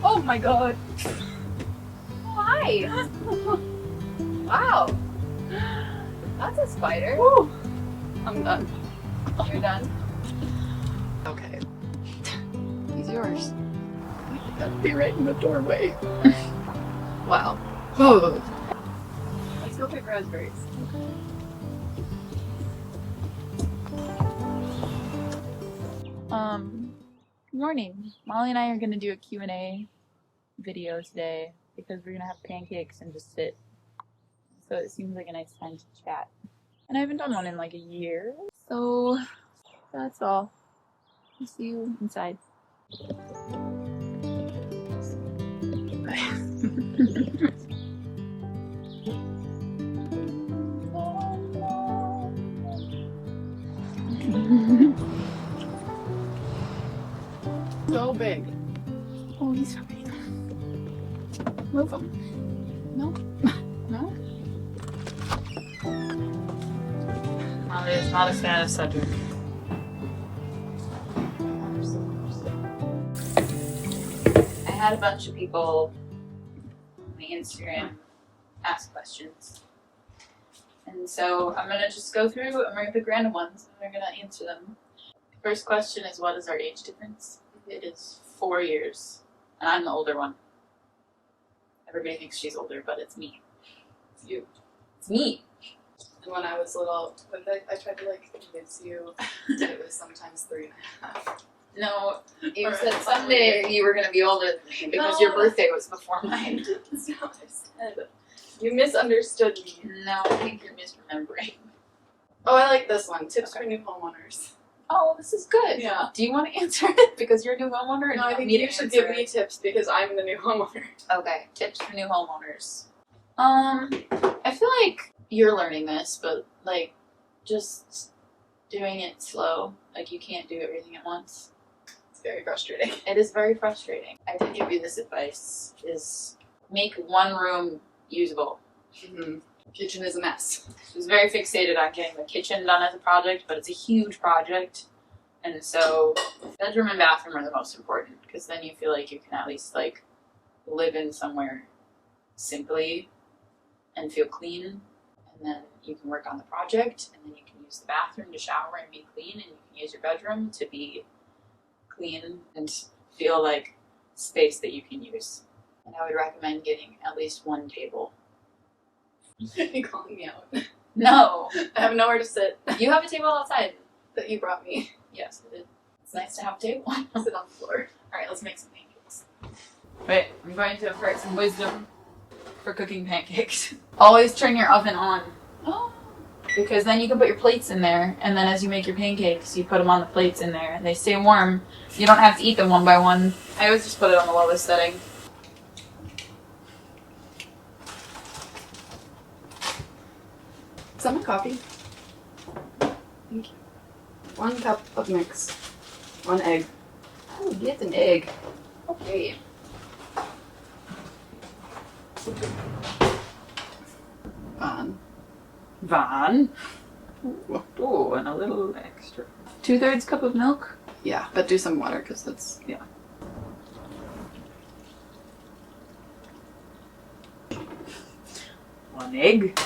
Oh my god. Oh, hi. Wow. That's a spider. Woo. I'm done. You're done? Okay. He's yours. That'd be right in the doorway. Wow. Oh. Let's go pick raspberries. Good morning. Molly and I are going to do a Q&A video today because we're going to have pancakes and just sit. So it seems like a nice time to chat. And I haven't done one in like a year. So that's all. I'll see you inside. So big. Oh, he's so big. Move him. No. No. Molly is not a fan of Cedric. I had a bunch of people on my Instagram ask questions. And so I'm going to just go through, I'm going to pick random ones and we're going to answer them. First question is, what is our age difference? It is 4 years, and I'm the older one. Everybody thinks she's older, but it's me. It's you. It's me. And when I was little, I tried to like convince you that it was sometimes 3.5. No, you said someday you were going to be older than me because your birthday was before mine. That's not what I said. You misunderstood me. No, I think you're misremembering. Oh, I like this one. Tips for new homeowners. Oh, this is good. Yeah. Do you want to answer it because you're a new homeowner? No, I think you should give me tips because I'm the new homeowner. Okay, tips for new homeowners. I feel like you're learning this, but like just doing it slow. Like you can't do everything at once. It's very frustrating. It is very frustrating. I did give you this advice: is make one room usable. Mm-hmm. Kitchen is a mess. She was very fixated on getting the kitchen done as a project, but it's a huge project. And so bedroom and bathroom are the most important because then you feel like you can at least like live in somewhere simply and feel clean. And then you can work on the project and then you can use the bathroom to shower and be clean, and you can use your bedroom to be clean and feel like space that you can use. And I would recommend getting at least one table. Are you calling me out? No. I have nowhere to sit. You have a table outside. That you brought me. Yes, I did. It's nice to have a table. Sit on the floor. Alright, let's make some pancakes. Wait, I'm going to impart some wisdom for cooking pancakes. Always turn your oven on. Oh. Because then you can put your plates in there, and then as you make your pancakes, you put them on the plates in there, and they stay warm. You don't have to eat them one by one. I always just put it on the lowest setting. Is that my coffee? Thank you. 1 cup of mix. 1 egg. Oh, get an egg. Okay. Van. Ooh, and a little extra. 2/3 cup of milk. Yeah, but do some water because that's... Yeah. One egg.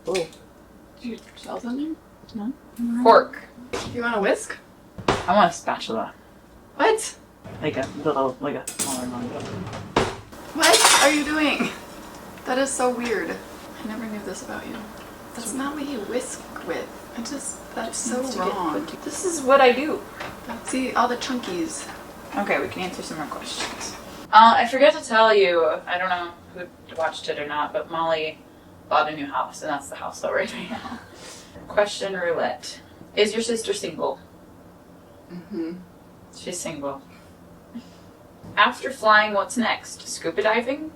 Oh. Did you shells on there? No. Fork. You want a whisk? I want a spatula. What? Like a smaller one. What are you doing? That is so weird. I never knew this about you. That's not what you whisk with. That's so wrong. This is what I do. See, all the chunkies. Okay, we can answer some more questions. I forgot to tell you, I don't know who watched it or not, but Molly bought a new house, and that's the house that we're in right now. Question roulette. Is your sister single? Mm-hmm. She's single. After flying, what's next? Scuba diving?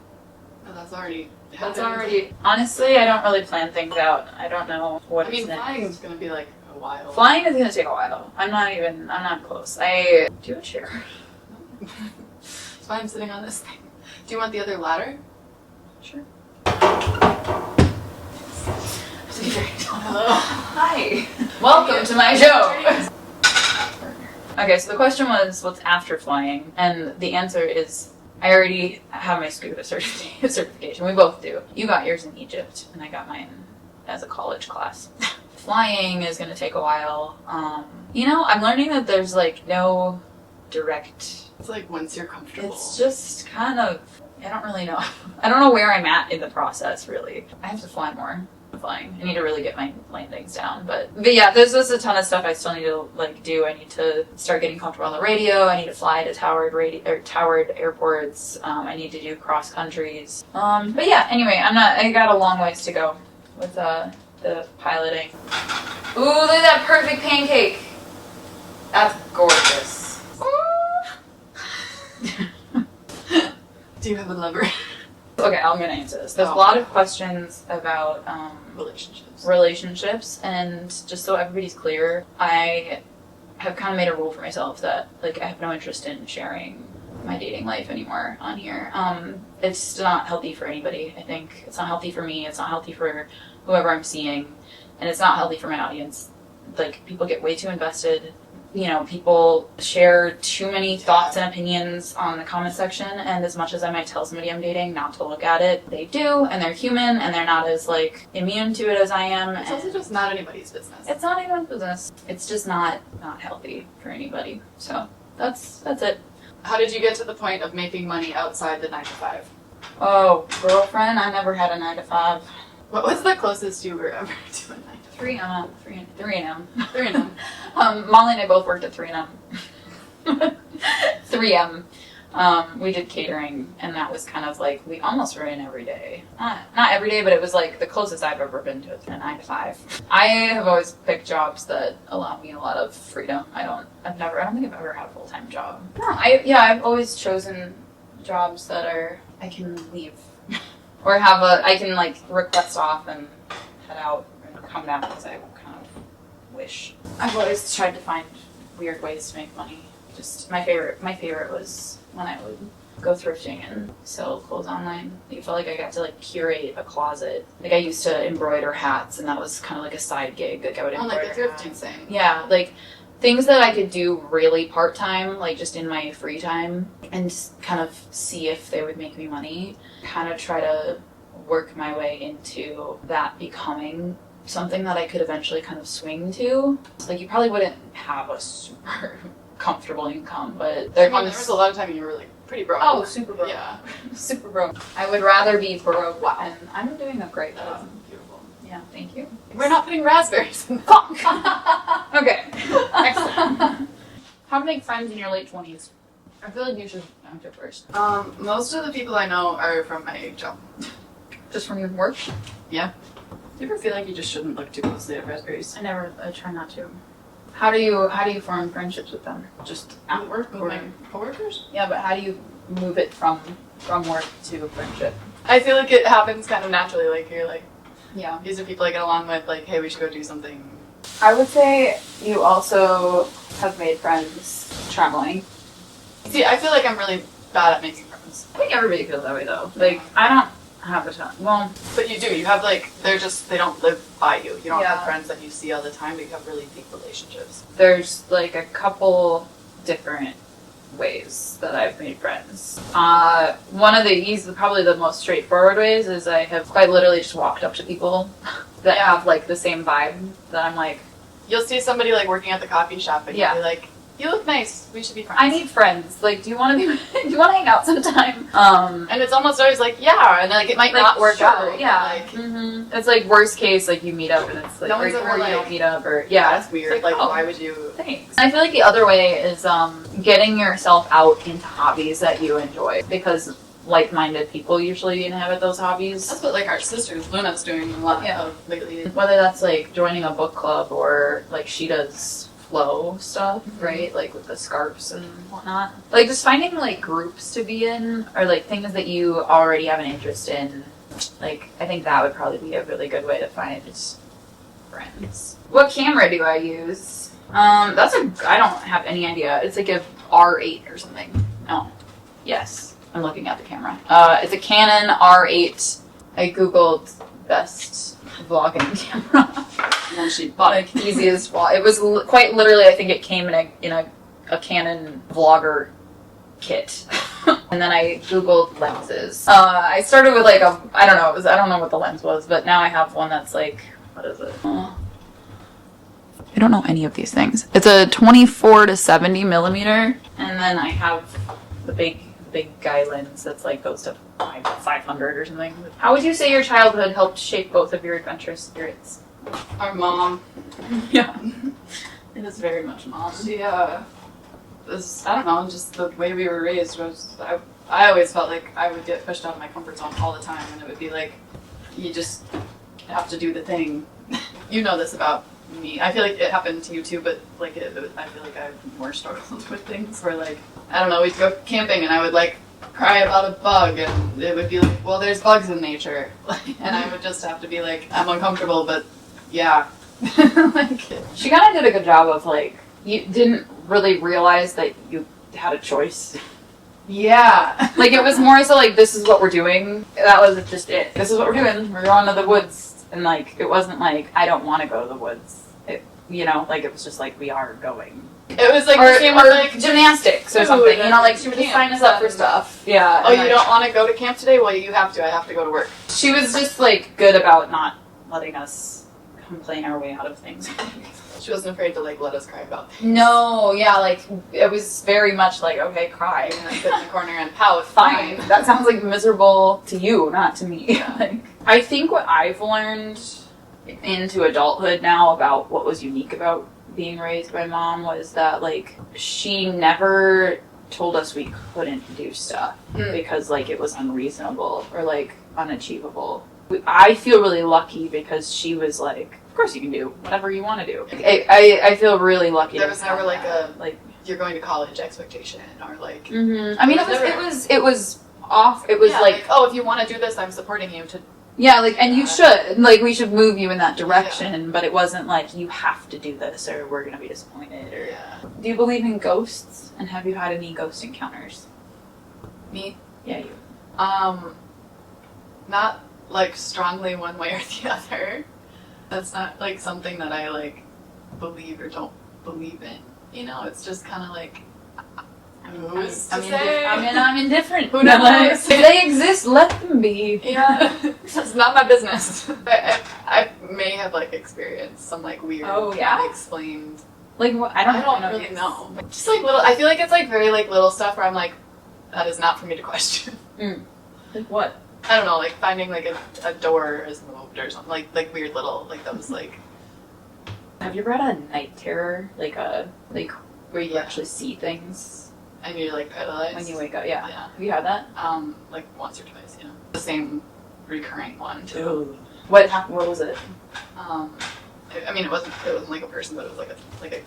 Oh, that's already... That's already... Honestly, I don't really plan things out. I don't know what is next. Flying is going to be like a while. Flying is going to take a while. I'm not close. I do a chair. That's why I'm sitting on this thing. Do you want the other ladder? Sure. Hello. Hi. Welcome to my show. Okay, so the question was, what's after flying? And the answer is, I already have my scuba certification. We both do. You got yours in Egypt, and I got mine as a college class. Flying is going to take a while. I'm learning that there's like no direct... It's like once you're comfortable. It's just kind of... I don't really know. I don't know where I'm at in the process, really. I have to fly more. Flying. I need to really get my landings down, but yeah, there's just a ton of stuff I still need to like do. I need to start getting comfortable on the radio. I need to fly to towered airports. I need to do cross countries. But yeah, anyway, I got a long ways to go with the piloting. Ooh, look at that perfect pancake. That's gorgeous. Do you have a lover? Okay, I'm gonna answer this. There's a lot of questions about relationships, and just so everybody's clear, I have kind of made a rule for myself that like I have no interest in sharing my dating life anymore on here. It's not healthy for anybody. I think it's not healthy for me. It's not healthy for whoever I'm seeing, and it's not healthy for my audience. Like people get way too invested. People share too many thoughts and opinions on the comment section, and as much as I might tell somebody I'm dating not to look at it, they do, and they're human, and they're not as, like, immune to it as I am. It's also just not anybody's business. It's not anyone's business. It's just not healthy for anybody. So, that's it. How did you get to the point of making money outside the 9 to 5? Oh, girlfriend, I never had a 9 to 5. What was the closest you were ever to a 9 to 5? 3M. 3M. Molly and I both worked at 3M. 3M. We did catering, and that was kind of like, we almost were in every day. Not every day, but it was like the closest I've ever been to a 9 to 5. I have always picked jobs that allow me a lot of freedom. I don't think I've ever had a full-time job. No, I've always chosen jobs that I can leave. Or I can like request off and head out and come down because I kind of wish. I've always tried to find weird ways to make money. Just my favorite was when I would go thrifting and sell clothes online. I felt like I got to like curate a closet. Like I used to embroider hats, and that was kind of like a side gig. Like I would embroider like the thrifting hats. thing. Yeah, like things that I could do really part-time, like just in my free time, and just kind of see if they would make me money. Kind of try to work my way into that becoming something that I could eventually kind of swing to. Like you probably wouldn't have a super comfortable income, but there was a lot of time you were like pretty broke. Oh, super broke. Yeah. Super broke. I would rather be broke. Wow. And I'm doing a great job. Beautiful. Yeah, thank you. We're not putting raspberries in Fuck! Okay. Excellent. How to make friends in your late 20s? I feel like you should answer first. Most of the people I know are from my job. Just from your work? Yeah. Do you ever feel like you just shouldn't look too closely at raspberries? I try not to. How do you form friendships with them? Just At work with or? my coworkers? Yeah, but how do you move it from work to friendship? I feel like it happens kind of naturally. Like you're like, Yeah. these are people I get along with. Like, hey, we should go do something. I would say you also have made friends traveling. See, I feel like I'm really bad at making friends. I think everybody feels that way though. Like, I don't have a ton. Well, But you do. You have like, they don't live by you. You don't Yeah. have friends that you see all the time, but you have really deep relationships. there's like a couple different ways that I've made friends. One of the probably the most straightforward ways is I have quite literally just walked up to people that have like the same vibe that I'm like, You'll see somebody like working at the coffee shop and Yeah. you'll be like, you look nice. We should be friends. I need friends. Like, do you want to hang out sometime? And it's almost always like, yeah, and like it might not work sure, out. Yeah. Like, It's like worst case, like you meet up and it's like, No one's or ever you like, don't meet up, or yeah, that's weird. It's Like, oh, why would you? Thanks. I feel like the other way is getting yourself out into hobbies that you enjoy, because like-minded people usually inhabit those hobbies. That's what like our sister Luna's doing a lot Yeah. of lately. Whether that's like joining a book club or like she does flow stuff, right? Like with the scarves and whatnot. Like just finding like groups to be in, or like things that you already have an interest in. Like I think that would probably be a really good way to find friends. What camera do I use? I don't have any idea. It's like a R8 or something. No. Yes. I'm looking at the camera. It's a Canon R8. I googled best vlogging camera. And then she bought it. Like easiest vlog. It was quite literally. I think it came in a a Canon vlogger kit. And then I Googled lenses. I started with like I don't know what the lens was, but now I have one that's like, what is it? I don't know any of these things. It's a 24 to 70 millimeter. And then I have the big guy lens that's like goes to 500 or something. How would you say your childhood helped shape both of your adventurous spirits? Our mom. Yeah. It is very much mom. She, was, I don't know, just the way we were raised was, I always felt like I would get pushed out of my comfort zone all the time, and it would be like, you just have to do the thing. You know this about me. I feel like it happened to you too, but like I feel like I've more struggled with things where like, I don't know, we'd go camping and I would like cry about a bug, and it would be like, well, there's bugs in nature. And I would just have to be like, I'm uncomfortable, but yeah. Like, she kind of did a good job of like, you didn't really realize that you had a choice. yeah. Like it was more so like, this is what we're doing. That was just it. This is what we're doing. We're going to the woods. And like, it wasn't like, I don't want to go to the woods. It, you know, like it was just like, we are going. It was like Or, the same or with like gymnastics or something. You know, like she would just sign us up for stuff. Yeah. Oh, and, you like, don't want to go to camp today? Well, you have to. I have to go to work. She was just like good about not letting us complain our way out of things. She wasn't afraid to like let us cry about things. No, yeah, like it was very much like, okay, cry. And then sit in the corner and pout. Fine. That sounds like miserable to you, not to me. Yeah. Like, I think what I've learned into adulthood now about what was unique about being raised by mom was that like she never told us we couldn't do stuff because like it was unreasonable or like unachievable. I feel really lucky because she was like, of course you can do whatever you want to do. I feel really lucky. There was never like that. a you're going to college expectation or like. Mm-hmm. I mean, it was off. It was yeah, like, oh, if you want to do this, I'm supporting you to. yeah, like, and you should, like, we should move you in that direction. But it wasn't like you have to do this or we're gonna be disappointed. Or do you believe in ghosts? And have you had any ghost encounters? Me? Yeah, you. Not like strongly one way or the other. That's not like something that I like believe or don't believe in. You know, it's just kind of like. Who's to say? I'm indifferent. Who knows? If they exist, let them be. Yeah, it's not my business. I may have like experienced some like weird, unexplained. Like what? I don't really know. Just like little. I feel like it's like very like little stuff where I'm like, that is not for me to question. Like what? I don't know, like finding like a door is moved or something. Like weird little like those like. Have you ever had a night terror? Like where you actually see things. And you're like paralyzed when you wake up. Yeah. Yeah. Have you had that? Like once or twice. You know, the same recurring one too. Ooh. What was it? I mean, it wasn't like a person, but it was like a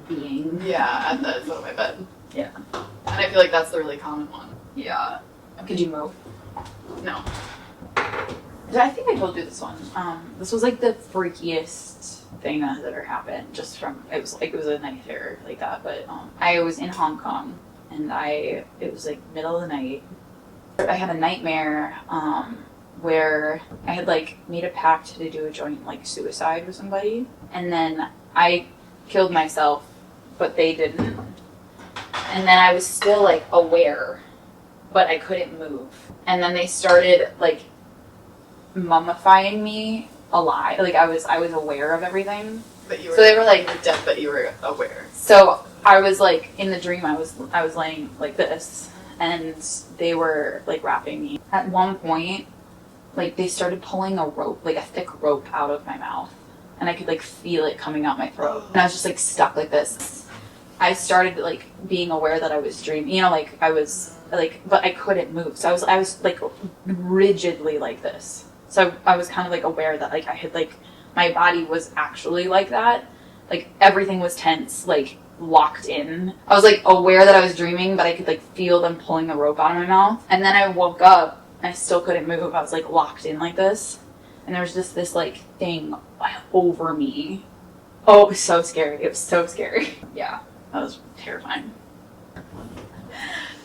being. Yeah, at the foot of my bed. Yeah. And I feel like that's the really common one. Yeah. Could you move? No. I think I told you this one. This was like the freakiest thing that has ever happened. Just from it was a night terror like that. But I was in Hong Kong, and it was like middle of the night. I had a nightmare where I had like made a pact to do a joint like suicide with somebody, and then I killed myself, but they didn't. And then I was still like aware, but I couldn't move. And then they started like mummifying me alive. Like I was aware of everything. But you were. So they were like dead, but you were aware. So I was like in the dream. I was laying like this, and they were like wrapping me. At one point, like they started pulling a rope, like a thick rope, out of my mouth, and I could like feel it coming out my throat. And I was just like stuck like this. I started like being aware that I was dreaming. You know, like I was like, but I couldn't move. So I was like rigidly like this. So I was kind of like aware that like I had like my body was actually like that. Like everything was tense, like locked in. I was like aware that I was dreaming, but I could like feel them pulling the rope out of my mouth. And then I woke up and I still couldn't move. I was like locked in like this. And there was just this like thing over me. Oh, it was so scary. It was so scary. Yeah, that was terrifying.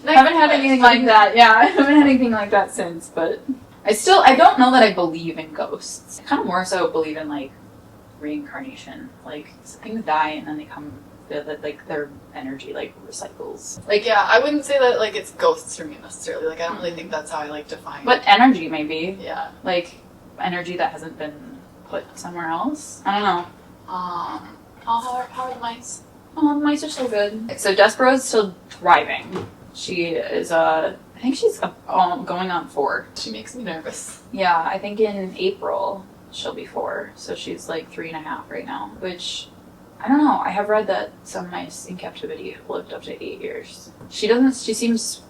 I haven't had anything like that. Yeah, I haven't had anything like that since, but I don't know that I believe in ghosts. I kind of more so believe in like reincarnation. Like things die and then that like their energy like recycles. Like, yeah, I wouldn't say that like it's ghosts for me necessarily. Like, I don't really think that's how I like define. But energy maybe. Yeah. Like energy that hasn't been put somewhere else. I don't know. How are the mice? Oh, the mice are still good. So Despero's still thriving. She is I think she's going on 4. She makes me nervous. Yeah, I think in April she'll be 4. So she's like 3.5 right now, which I don't know. I have read that some mice in captivity have lived up to 8 years. She seems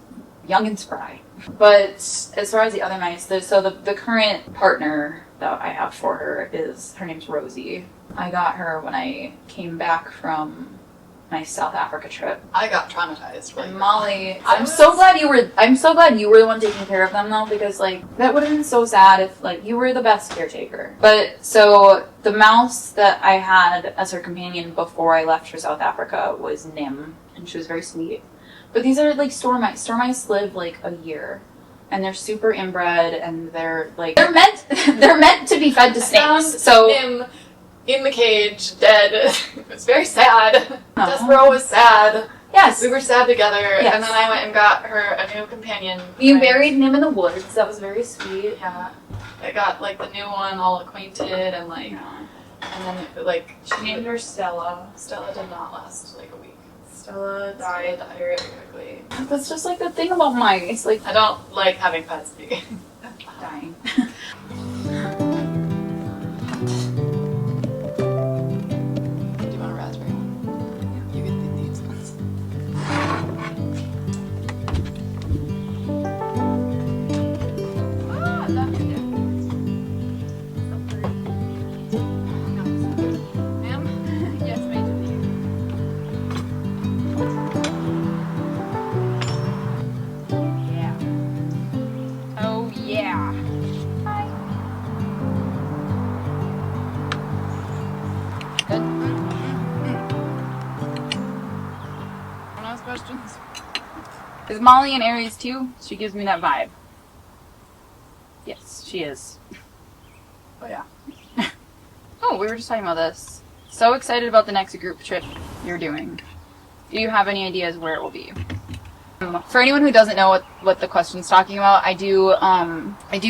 young and spry. But as far as the other mice, the current partner that I have for her name's Rosie. I got her when I came back from my South Africa trip. I got traumatized. And Molly, I'm so glad you were the one taking care of them though, because like that would have been so sad if like you were the best caretaker. But so the mouse that I had as her companion before I left for South Africa was Nim, and she was very sweet. But these are like store mice. Store mice live like a year, and they're super inbred, and they're meant to be fed to snakes. So Nim in the cage, dead. It was very sad. Oh. Despero was sad. Yes. We were sad together, Yes. and then I went and got her a new companion. You buried Nim in the woods. That was very sweet. Yeah. I got like the new one all acquainted and like, and then like She named her Stella. Stella did not last like a week. Stella Died died. really quickly. That's just like the thing about mice. Like I don't like having pets be dying. Do you want a raspberry one? Yeah. You get these ones. Ah, love you. Ma'am? Yes, made to be. Yeah. Oh yeah. Hi. Good. Wanna ask questions? Is Molly an Aries too? She gives me that vibe. Yes, she is. Oh yeah. Oh, we were just talking about this. So excited about the next group trip you're doing. Do you have any ideas where it will be? For anyone who doesn't know what the question's talking about, I do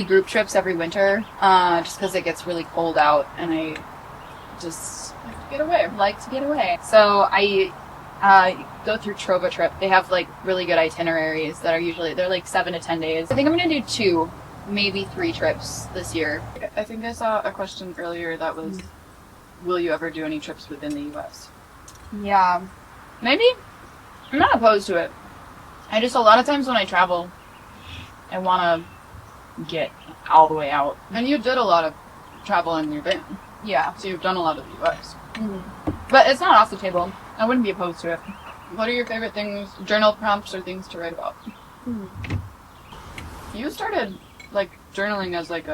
group trips every winter, just because it gets really cold out, and I just like to get away. So I go through Trova Trip. They have like really good itineraries that are they're like 7 to 10 days. I think I'm gonna do 2, maybe 3 trips this year. I think I saw a question earlier that was, will you ever do any trips within the U.S.? Yeah, maybe. I'm not opposed to it. I just, a lot of times when I travel, I want to get all the way out. And you did a lot of travel in your van, Yeah. so you've done a lot of the U.S. But it's not off the table. I wouldn't be opposed to it. What are your favorite things, journal prompts or things to write about? You started, like, journaling as, like,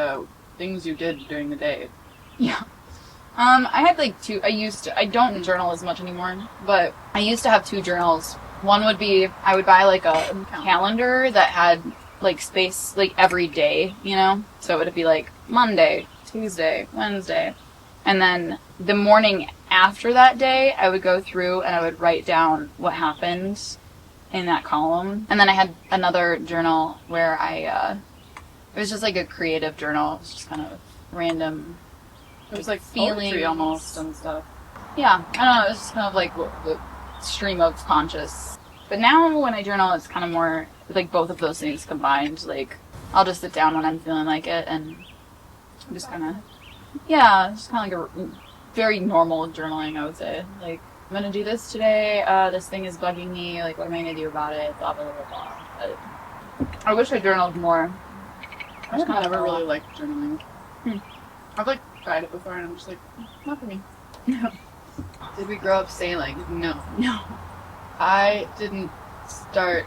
things you did during the day. Yeah. I had like 2, I don't journal as much anymore, but I used to have 2 journals. One would be, I would buy like a calendar that had like space like every day, you know? So it would be like Monday, Tuesday, Wednesday. And then the morning after that day, I would go through and I would write down what happened in that column. And then I had another journal where it was just like a creative journal. It was just kind of random. It was like feelings. poetry almost and stuff. Yeah, I don't know, it was just kind of like the stream of conscious. But now when I journal, it's kind of more like both of those things combined. Like, I'll just sit down when I'm feeling like it and just kind of, just kind of like a very normal journaling, I would say. Like, I'm going to do this today, this thing is bugging me, like, what am I going to do about it, blah, blah, blah, blah. But I wish I journaled more. I just never really liked journaling. I've like tried it before and I'm just like, not for me. No. Did we grow up sailing? No. No. I didn't start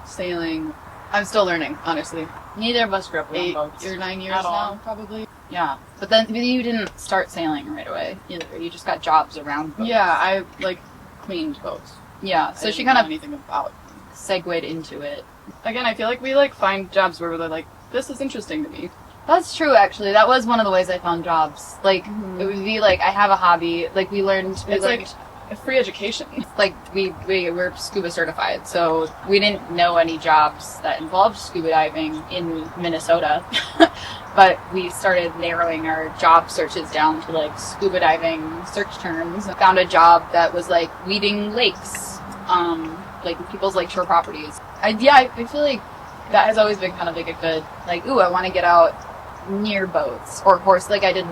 sailing. I'm still learning, honestly. Neither of us grew up on 8 boats. or 9 years At all. now, probably. Yeah, but then you didn't start sailing right away either. You just got jobs around boats. Yeah, I like cleaned boats. Yeah, so I she didn't kind know of anything about. segued into it. Again, I feel like we like find jobs where we're like, this is interesting to me. That's true, actually. That was one of the ways I found jobs. Like, it would be like, I have a hobby. Like, we learned. It's like free education. Like we were scuba certified, so we didn't know any jobs that involved scuba diving in Minnesota. But we started narrowing our job searches down to like scuba diving search terms. Found a job that was like weeding lakes, like people's lakeshore properties. I feel like that has always been kind of like a good, like, ooh, I want to get out near boats or horse. Like I did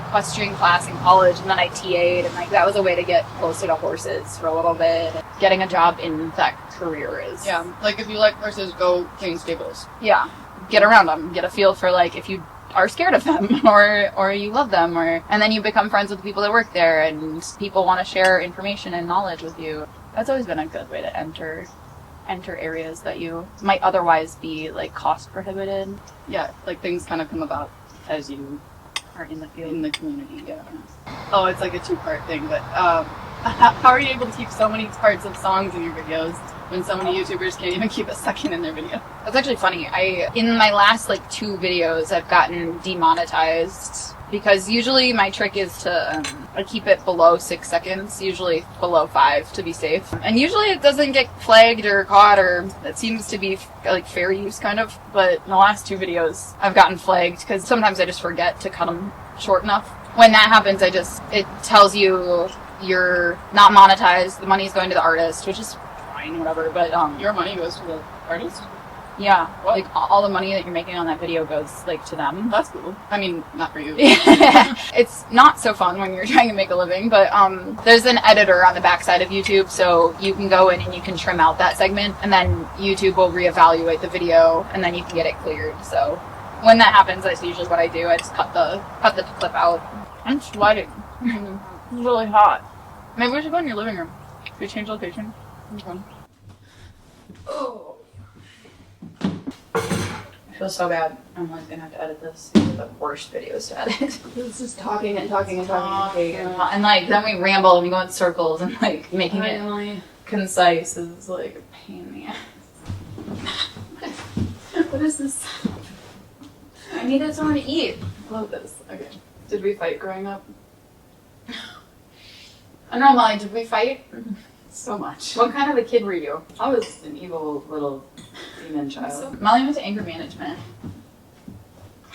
equestrian class in college, and then I TA'd, and like that was a way to get closer to horses for a little bit. Getting a job in that career is like if you like horses, go clean stables. Get around them, get a feel for like if you are scared of them or you love them, and then you become friends with the people that work there, and people want to share information and knowledge with you. That's always been a good way to enter areas that you might otherwise be like cost prohibited. Yeah, like things kind of come about as you Are in the field. in the community. Yeah. Oh, it's like a 2-part thing, but how are you able to keep so many parts of songs in your videos when so many YouTubers can't even keep a second in their video? That's actually funny. In my last like 2 videos, I've gotten demonetized because usually my trick is to I keep it below 6 seconds, usually below 5 to be safe. And usually it doesn't get flagged or caught, or it seems to be like fair use kind of. But in the last 2 videos, I've gotten flagged because sometimes I just forget to cut them short enough. When that happens, it tells you you're not monetized, the money's going to the artist, which is fine, whatever, but Your money goes to the artist? yeah, What? like all the money that you're making on that video goes like to them. That's cool. I mean, not for you. It's not so fun when you're trying to make a living, but there's an editor on the backside of YouTube, so you can go in and you can trim out that segment, and then YouTube will reevaluate the video, and then you can get it cleared. So when that happens, that's usually what I do. I just cut the clip out. I'm sweating. It's really hot. Maybe we should go in your living room. Should we change location? Okay. Oh. I feel so bad. I'm like gonna have to edit this. These are the worst videos to edit. It's just talking and talking and talking. and like then we ramble and we go in circles, and like making it Finally. concise is like a pain in the ass. What is this? I needed someone to eat. Love this. Okay. Did we fight growing up? I don't know, Molly, did we fight? So much. What kind of a kid were you? I was an evil little demon child. Molly went to anger management.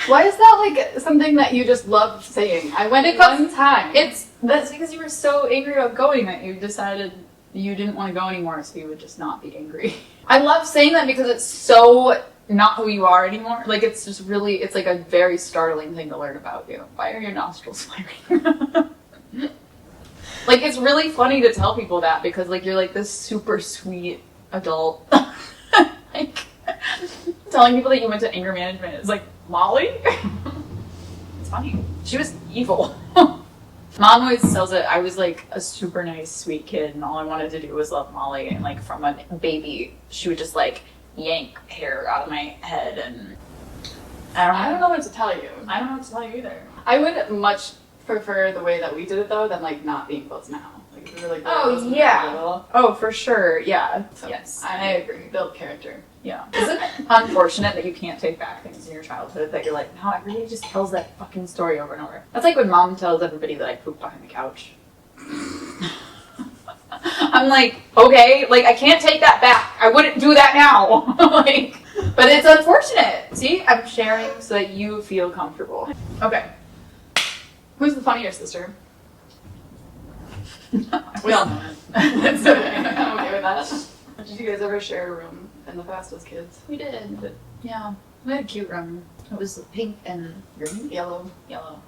Why is that like something that you just love saying? I went one time. That's because you were so angry about going that you decided you didn't want to go anymore, so you would just not be angry. I love saying that because it's so not who you are anymore. Like it's just really, it's like a very startling thing to learn about you. Why are your nostrils flaring? Like it's really funny to tell people that because like you're like this super sweet adult. Like telling people that you went to anger management is like, Molly? It's funny. She was evil. Mom always tells it I was like a super nice, sweet kid, and all I wanted to do was love Molly. And like from a baby, she would just like yank hair out of my head, and I don't know what to tell you. I don't know what to tell you either. I would much prefer the way that we did it though than like not being close now. Like if we were like really close when we were little. Oh, for sure. Yeah. So, Yes. I agree. Build character. Yeah. Isn't it unfortunate that you can't take back things in your childhood that you're like, no, everybody just tells that fucking story over and over. That's like when Mom tells everybody that I pooped behind the couch. I'm like, okay, like I can't take that back. I wouldn't do that now. Like, but it's unfortunate. See, I'm sharing so that you feel comfortable. Okay. Who's the funnier sister? We all know it. It's okay. I'm okay with that. Did you guys ever share a room in the past as kids? We did, but yeah, we had a cute room. It was pink and green, Yellow.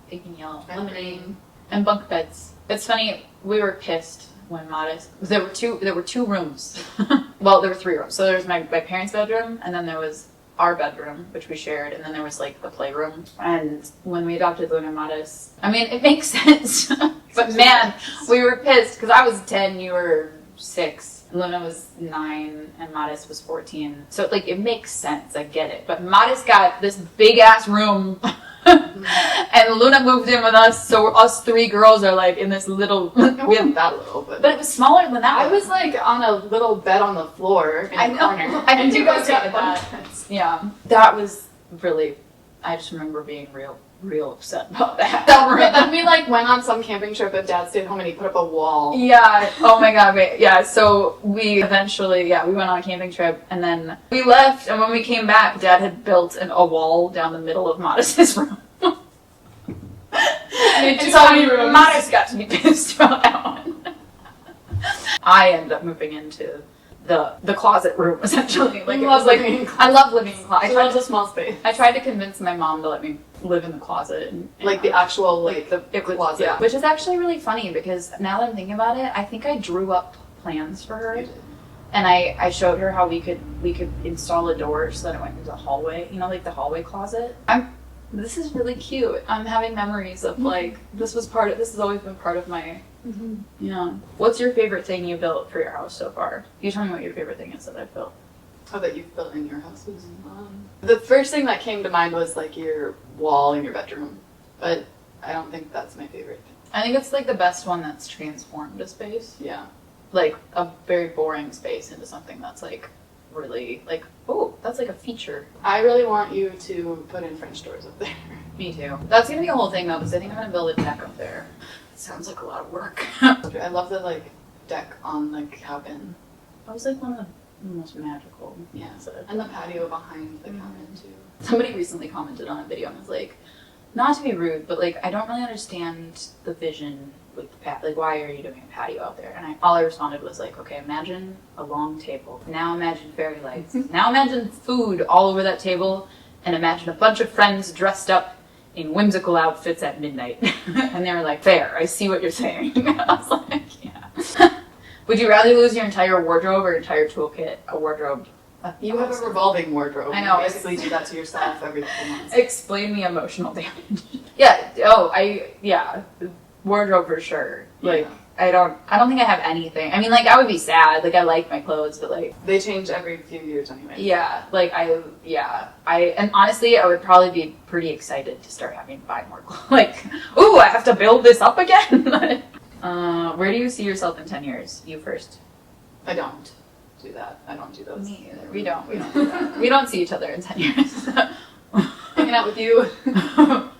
pink and yellow, And green. and bunk beds. It's funny. We were pissed when Modest. There were two rooms. Well, there were 3 rooms. So there was my parents' bedroom, and then there was our bedroom, which we shared, and then there was like the playroom. And when we adopted Luna and Modest, I mean, it makes sense. But man, we were pissed because I was 10, you were 6. Luna was 9 and Modest was 14. So like it makes sense, I get it. But Modest got this big ass room and Luna moved in with us, so us 3 girls are like in this little It wasn't that little, but it was smaller than that. I was like on a little bed on the floor in the corner. I And do you guys got got that. Yeah. That was really, I just remember being real real upset about that. But then we like went on some camping trip and Dad stayed home and he put up a wall. Yeah. Oh my god. Wait. Yeah. So we eventually, we went on a camping trip and then we left. And when we came back, Dad had built a wall down the middle of Modest's room. And so Modest got to be pissed about that one. I ended up moving into the closet room essentially. Like it was like I love living in closet. I love a small space. I tried to convince my mom to let me live in the closet. And Like the actual the closet. Yeah. Which is actually really funny because now that I'm thinking about it, I think I drew up plans for her. And I showed her how we could install a door so that it went into the hallway, like the hallway closet. This is really cute. I'm having memories of like this has always been part of my What's your favorite thing you built for your house so far? You tell me what your favorite thing is that I've built. Oh, that you've built in your houses. The first thing that came to mind was like your wall in your bedroom, but I don't think that's my favorite thing. I think it's like the best one that's transformed a space. Yeah. Like a very boring space into something that's like really like, oh, that's like a feature. I really want you to put in French doors up there. Me too. That's gonna be a whole thing though, because I think I'm gonna build a deck up there. It sounds like a lot of work. I love the like deck on the cabin. That was like one of the most magical. Yeah. And the patio behind the cabin too. Somebody recently commented on a video and was like, not to be rude, but like I don't really understand the vision with the patio. Like, why are you doing a patio out there? And all I responded was like, okay, imagine a long table. Now imagine fairy lights. Now imagine food all over that table, and imagine a bunch of friends dressed up in whimsical outfits at midnight. And they were like, fair, I see what you're saying. I was like, yeah. Would you rather lose your entire wardrobe or entire toolkit? A wardrobe. You have a revolving wardrobe. I know. You basically do that to yourself every couple months. Explain me emotional damage. Yeah. Oh, wardrobe for sure. Like, I don't think I have anything. I mean, like, I would be sad. Like, I like my clothes, but like they change every few years anyway. Yeah. Like and honestly, I would probably be pretty excited to start having to buy more clothes. Like, ooh, I have to build this up again. Where do you see yourself in 10 years? You first. I don't do that. I don't do those. Me either. We don't do that. We don't see each other in 10 years. Hanging out with you.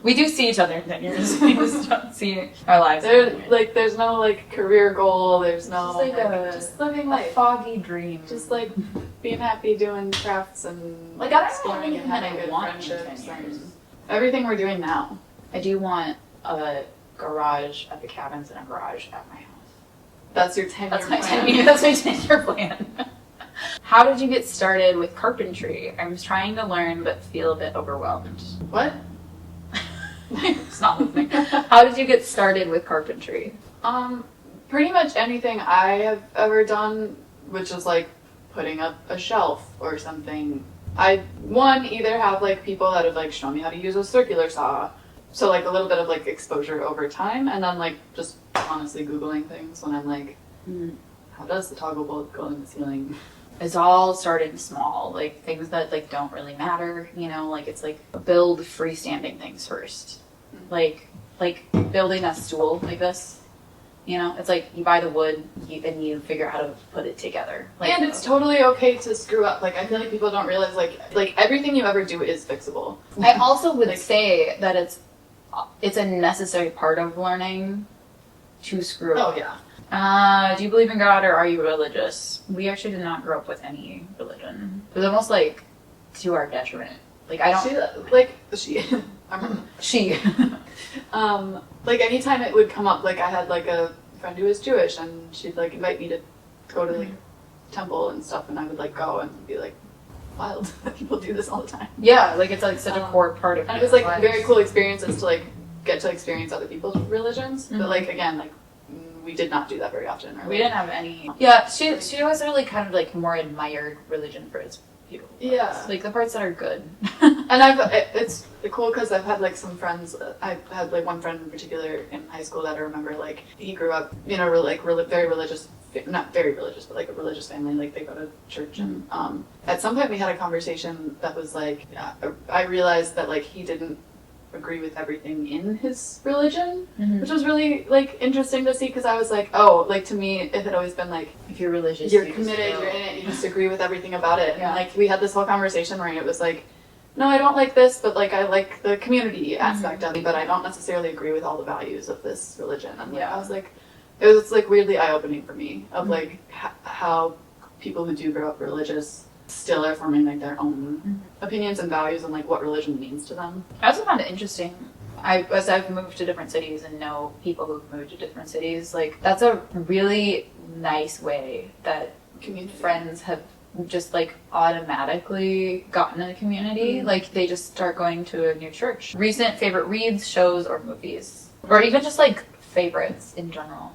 We do see each other in 10 years. We just don't see our lives. There's no like career goal. There's no just living a life. foggy dream. Just like being happy doing crafts and like I don't exploring know and having anything good I want in friendships 10 years. and everything we're doing now. I do want a garage at the cabins and a garage at my house. That's your 10-year That's my plan. That's my 10-year plan. How did you get started with carpentry? I was trying to learn but feel a bit overwhelmed. What? It's not listening. How did you get started with carpentry? Pretty much anything I have ever done, which is like putting up a shelf or something. I either have like people that have like shown me how to use a circular saw, so like a little bit of like exposure over time, and then like just honestly Googling things when I'm like, how does the toggle bolt go in the ceiling? It's all starting small, like things that like don't really matter, like it's like build freestanding things first. Like building a stool like this, it's like you buy the wood and you figure out how to put it together. Like, and it's totally okay to screw up. Like I feel like people don't realize like everything you ever do is fixable. I also would say that it's a necessary part of learning to screw up. Oh yeah. Do you believe in God or are you religious? We actually did not grow up with any religion. It was almost like to our detriment. Like I don't. She. Like anytime it would come up, like I had like a friend who was Jewish and she'd like invite me to go to like temple and stuff, and I would like go and be like, wild. People do this all the time. Yeah, like it's like such a core part of. And it was like very cool experiences to like get to experience other people's religions, but like again like. We did not do that very often. We didn't have any. Yeah, she was really kind of like more admired religion for its beautiful parts. Yeah, like the parts that are good. And it's cool because I've had like some friends. I had like one friend in particular in high school that I remember like he grew up very religious, not very religious, but like a religious family. Like they go to church, and at some point we had a conversation that was like I realized that like he didn't agree with everything in his religion, which was really like interesting to see because I was like, oh, like to me it had always been like if you're religious, you're committed, you're in it, you just agree with everything about it. Yeah. And like we had this whole conversation where it was like no, I don't like this, but like I like the community aspect of it, but I don't necessarily agree with all the values of this religion. And like, I was like, it was like weirdly eye-opening for me of like how people who do grow up religious still are forming like their own opinions and values and like what religion means to them. I also found it interesting. As I've moved to different cities and know people who've moved to different cities, like that's a really nice way that friends have just like automatically gotten in a community. Like they just start going to a new church. Recent favorite reads, shows, or movies, or even just like favorites in general.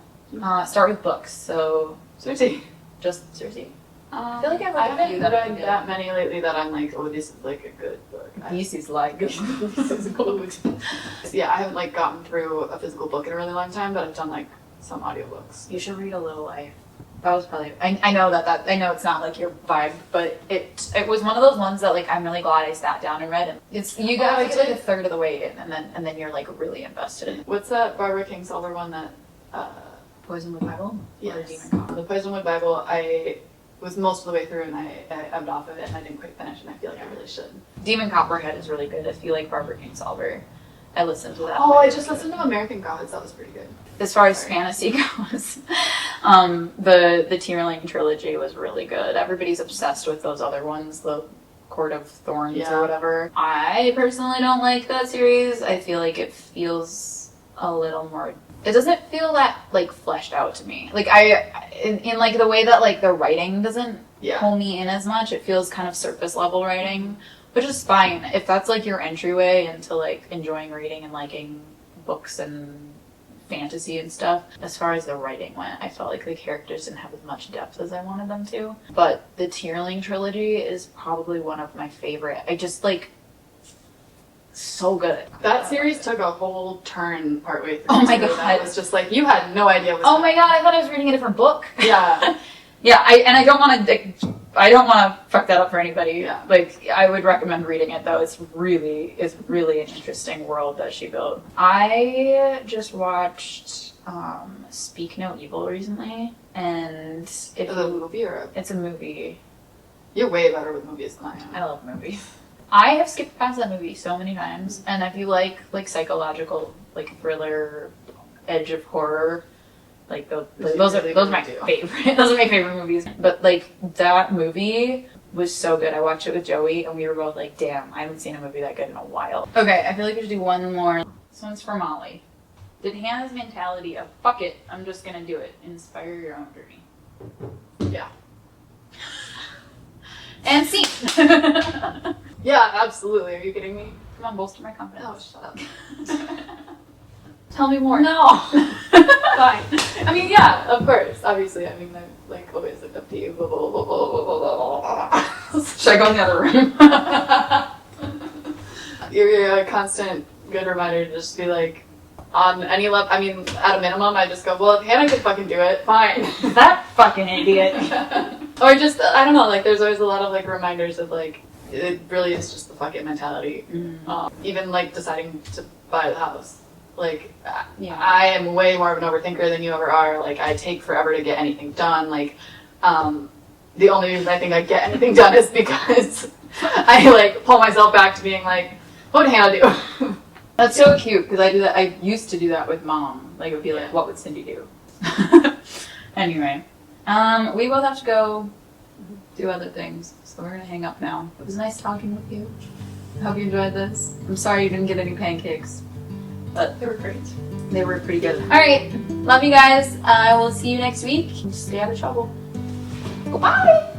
Start with books. So Cersei. Just Cersei. I feel like I haven't read that many lately that I'm like, oh, this is like a good book. This is like This is good. Yeah, I haven't like gotten through a physical book in a really long time, but I've done like some audiobooks. You should read A Little Life. That was probably. I know that I know it's not like your vibe, but it was one of those ones that like I'm really glad I sat down and read. And it's you gotta get like a third of the way in, and then you're like really invested. What's that Barbara Kingsolver one that? Poisonwood Bible. Yes. Or Demon Cop. The Poisonwood Bible. I was most of the way through and I ebbed off of it and I didn't quite finish and I feel like I really should. Demon Copperhead is really good if you like Barbara Kingsolver. I listened to that. Oh, I just listened to American Gods. That was pretty good. As far as fantasy goes, the Tierling trilogy was really good. Everybody's obsessed with those other ones, the Court of Thorns or whatever. I personally don't like that series. I feel like it feels a little more. It doesn't feel that like fleshed out to me. Like in like the way that like the writing doesn't pull me in as much. It feels kind of surface level writing, which is fine if that's like your entryway into like enjoying reading and liking books and fantasy and stuff. As far as the writing went, I felt like the characters didn't have as much depth as I wanted them to. But the Tierling trilogy is probably one of my favorite. I just like so good. That series took a whole turn partway through. Oh my god. That was just like you had no idea what was my god, I thought I was reading a different book. Yeah. Yeah, I don't want to fuck that up for anybody. Yeah. Like, I would recommend reading it, though. It's really an interesting world that she built. I just watched Speak No Evil recently, and Is it a movie or it's a movie. You're way better with movies than I am. I love movies. I have skipped past that movie so many times, and if you like psychological, like thriller, edge of horror, like those are my favorite. Those are my favorite movies. But like that movie was so good. I watched it with Joey, and we were both like, "Damn, I haven't seen a movie that good in a while." Okay, I feel like we should do one more. This one's for Molly. Did Hannah's mentality of "fuck it, I'm just gonna do it" inspire your own journey? Yeah. And see. Yeah, absolutely. Are you kidding me? Come on, bolster my confidence. Oh, shut up. Tell me more. No. Fine. I mean, yeah, of course. Obviously, I mean, I've like always looked up to you. Should I go in the other room? You're a constant good reminder to just be like, on any level, I mean, at a minimum, I just go, well, if Hannah could fucking do it, fine. That fucking idiot. Or just, I don't know, like, there's always a lot of, like, reminders of, like, it really is just the fuck it mentality. Even, like, deciding to buy the house. Like, I am way more of an overthinker than you ever are. Like, I take forever to get anything done. Like, the only reason I think I get anything done is because I, like, pull myself back to being like, what would Hannah do? That's so cute, because I do that. I used to do that with Mom. Like, it would be like, what would Cindy do? Anyway, we both have to go do other things, so we're gonna hang up now. It was nice talking with you. I hope you enjoyed this. I'm sorry you didn't get any pancakes, but They were great. they were pretty good. All right, love you guys. I will see you next week. Stay out of trouble. Goodbye.